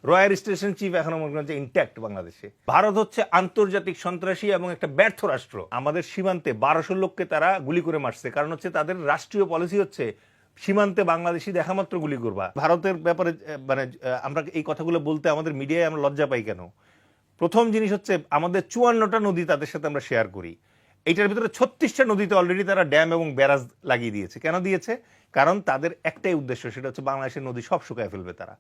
Royal station chief এখনো মনে করেন যে ইনট্যাক্ট বাংলাদেশে। ভারত হচ্ছে আন্তর্জাতিক সন্ত্রাসী এবং একটা ব্যর্থ রাষ্ট্র। আমাদের সীমান্তে 1200 লোককে তারা গুলি করে মারছে, কারণ হচ্ছে তাদের রাষ্ট্রীয় পলিসি হচ্ছে সীমান্তে বাংলাদেশি দেখা মাত্র গুলি করবা। ভারতের ব্যাপারে মানে আমরা এই কথাগুলো বলতে আমাদের মিডিয়ায় আমরা লজ্জা পাই কেন? প্রথম জিনিস হচ্ছে আমাদের 54টা নদী তাদের সাথে আমরা শেয়ার করি। এইটার ভিতরে 36টা নদীতে অলরেডি তারা ড্যাম এবং ব্যারাজ লাগিয়ে দিয়েছে। কেন দিয়েছে? কারণ তাদের একটাই উদ্দেশ্য, সেটা হচ্ছে বাংলাদেশের নদী সব শুকায় ফেলবে তারা।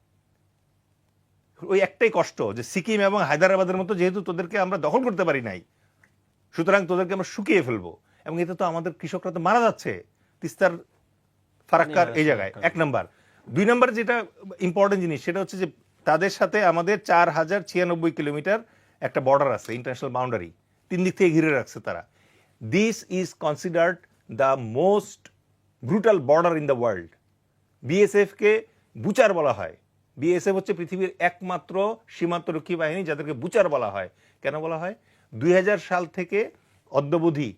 ওই একটাই কষ্ট যে সিকিম এবং হায়দ্রাবাদের মতো যেহেতু তোদেরকে আমরা দখল করতে পারি নাই, সুতরাং তোদেরকে আমরা শুকিয়ে ফেলবো। এবং এতে তো আমাদের কৃষকরা তো মারা যাচ্ছে তিস্তার ফারাক্কার এই জায়গায়। 1 নাম্বার। 2 নাম্বার যেটা ইম্পর্টেন্ট জিনিস সেটা হচ্ছে যে তাদের সাথে আমাদের 4096 কিলোমিটার একটা বর্ডার আছে, ইন্টারন্যাশনাল বাউন্ডারি, 3 দিক থেকে ঘিরে রাখছে তারা। This is considered the most brutal border in the world. BSF K Butcher বলা হয়। বিএসএফ হচ্ছে পৃথিবীর একমাত্র সীমান্তরক্ষী বাহিনী যাদেরকে বুচার বলা হয়। কেন বলা হয়? 2000 সাল থেকে অদ্যাবধি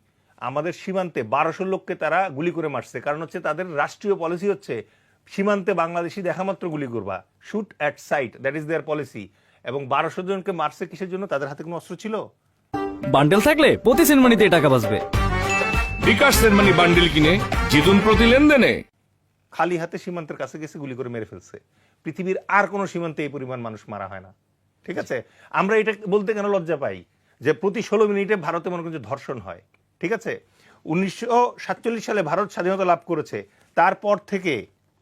আমাদের সীমান্তে 1200 লোককে তারা গুলি করে মারছে, কারণ হচ্ছে তাদের রাষ্ট্রীয় পলিসি হচ্ছে সীমান্তে বাংলাদেশি দেখা মাত্র গুলি করবা, shoot at sight, that is their policy. এবং 1200 জনকে মারছে কিসের জন্য? তাদের হাতে কোনো অস্ত্র ছিল? বান্ডেল থাকলে প্রতি সেনমানিতে টাকা বাঁচবে। বিকাশ সেনমানি বান্ডেল কিনে জিতুন প্রতি লেনদেনে। খালি হাতে সীমান্তের কাছে গেছে গুলি করে মেরে ফেলছে। পৃথিবীর আর কোনো সীমান্তে এই পরিমাণ মানুষ মারা হয় না। ঠিক আছে, আমরা এটা বলতে কেন লজ্জা পাই যে প্রতি 16 মিনিটে ভারতে মনে করেন যে ধর্ষণ হয়। ঠিক আছে, 1947 সালে ভারত স্বাধীনতা লাভ করেছে, তারপর থেকে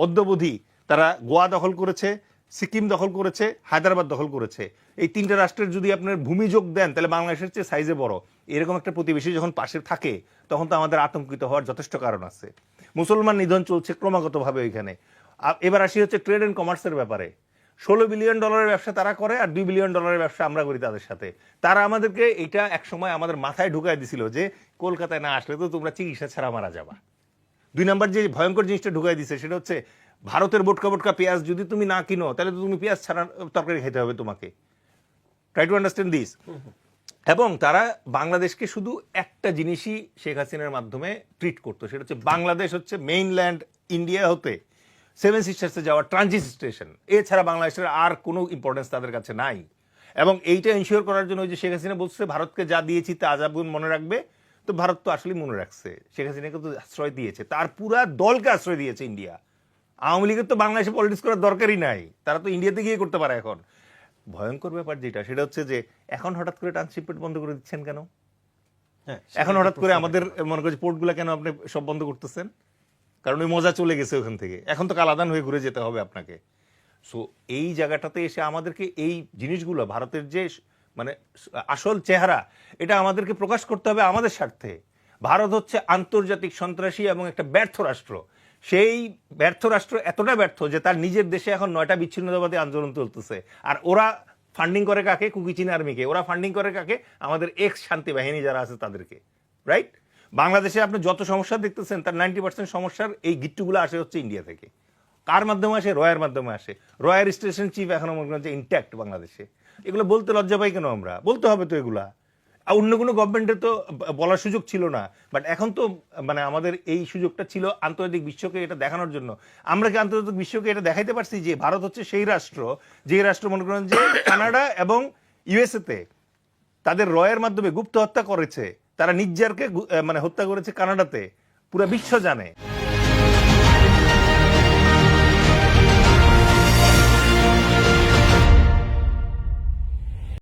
অদ্যাবধি তারা গোয়া দখল করেছে, সিকিম দখল করেছে, হায়দ্রাবাদ দখল করেছে। এই 3টে রাষ্ট্রের যদি আপনার ভূমি যোগ দেন তাহলে বাংলাদেশের চেয়ে সাইজে বড়। এরকম একটা প্রতিবেশী যখন পাশে থাকে তখন তো আমাদের আতঙ্কিত হওয়ার যথেষ্ট কারণ আছে। মুসলমান নিধন চলছে ক্রমাগতভাবে ওইখানে। এবার আসি হচ্ছে ট্রেড অ্যান্ড কমার্সের ব্যাপারে। $16 বিলিয়ন ব্যবসা তারা করে আর $2 বিলিয়ন ব্যবসা আমরা করি তাদের সাথে। তারা আমাদেরকে এটা একসময় আমাদের মাথায় ঢুকাই দিছিল যে কলকাতায় না আসলে তো তোমরা চিকিৎসা ছাড়া মারা যাবা। 2 নাম্বার যে ভয়ঙ্কর জিনিসটা ঢুকাই দিছে সেটা হচ্ছে ভারতের বোটকা বোটকা পেঁয়াজ যদি তুমি না কিনো তাহলে তো তুমি পেঁয়াজ ছাড়া তরকারি খেতে হবে তোমাকে। Try to understand this. এবং তারা বাংলাদেশকে শুধু একটা জিনিসই শেখ হাসিনার মাধ্যমে ট্রিট করতো, সেটা হচ্ছে বাংলাদেশ হচ্ছে মেইনল্যান্ড ইন্ডিয়া হতে 7 সিস্টার্সে যাওয়ার ট্রানজিট স্টেশন। এছাড়া বাংলাদেশের আর কোনো ইম্পর্টেন্স তাদের কাছে নাই। এবং এইটা এনশিওর করার জন্য ওই যে শেখ হাসিনা বলছে ভারতকে যা দিয়েছি তা আজাবগুন মনে রাখবে, তো ভারত তো আসলে মনে রাখছে। শেখ হাসিনাকে তো আশ্রয় দিয়েছে, তার পুরা দলকে আশ্রয় দিয়েছে ইন্ডিয়া। আওয়ামী লীগের তো বাংলাদেশে পলিটিক্স করার দরকারই নাই, তারা তো ইন্ডিয়াতে গিয়ে করতে পারে। এখন ভয়ঙ্কর ব্যাপার যেটা সেটা হচ্ছে যে এখন হঠাৎ করে ট্রান্সশিপমেন্ট বন্ধ করে দিচ্ছেন কেন? এখন হঠাৎ করে আমাদের মনে করছে পোর্টগুলো কেন আপনি সব বন্ধ করতেছেন? কারণ ওই মজা চলে গেছে ওখান থেকে, এখন তো কালাদান হয়ে ঘুরে যেতে হবে আপনাকে। সো এই জায়গাটাতে এসে আমাদেরকে এই জিনিসগুলো, ভারতের যে মানে আসল চেহারা, এটা আমাদেরকে প্রকাশ করতে হবে আমাদের স্বার্থে। ভারত হচ্ছে আন্তর্জাতিক সন্ত্রাসী এবং একটা ব্যর্থ রাষ্ট্র। সেই ব্যর্থ রাষ্ট্র এতটা ব্যর্থ যে তার নিজের দেশে এখন 9টা বিচ্ছিন্নতাবাদী আন্দোলন চলতেছে। আর ওরা ফান্ডিং করে কাকে? কুকি চীন আর্মিকে। ওরা ফান্ডিং করে কাকে? আমাদের এক্স শান্তি বাহিনী যারা আছে তাদেরকে। রাইট? বাংলাদেশে আপনি যত সমস্যা দেখতেছেন তার 90% সমস্যার এই গিট্টুগুলো আসে হচ্ছে ইন্ডিয়া থেকে। কার মাধ্যমে আসে? রয়্যার মাধ্যমে আসে। রয়্যাল স্টেশন চিফ এখনো মনে করেন যে ইনট্যাক্ট বাংলাদেশে। এগুলো বলতে লজ্জা পাই কেন আমরা? বলতে হবে তো এগুলা। অন্য কোনো গভর্নমেন্টের তো বলার সুযোগ ছিল না, বাট এখন তো মানে আমাদের এই সুযোগটা ছিল আন্তর্জাতিক বিশ্বকে এটা দেখানোর জন্য। আমরা কি আন্তর্জাতিক বিশ্বকে এটা দেখাইতে পারছি যে ভারত হচ্ছে সেই রাষ্ট্র যে রাষ্ট্র মনে করেন যে কানাডা এবং ইউএসএ তে তাদের রয়ের মাধ্যমে গুপ্ত হত্যা করেছে, তারা নির্জারকে মানে হত্যা করেছে কানাডাতে, পুরো বিশ্ব জানে।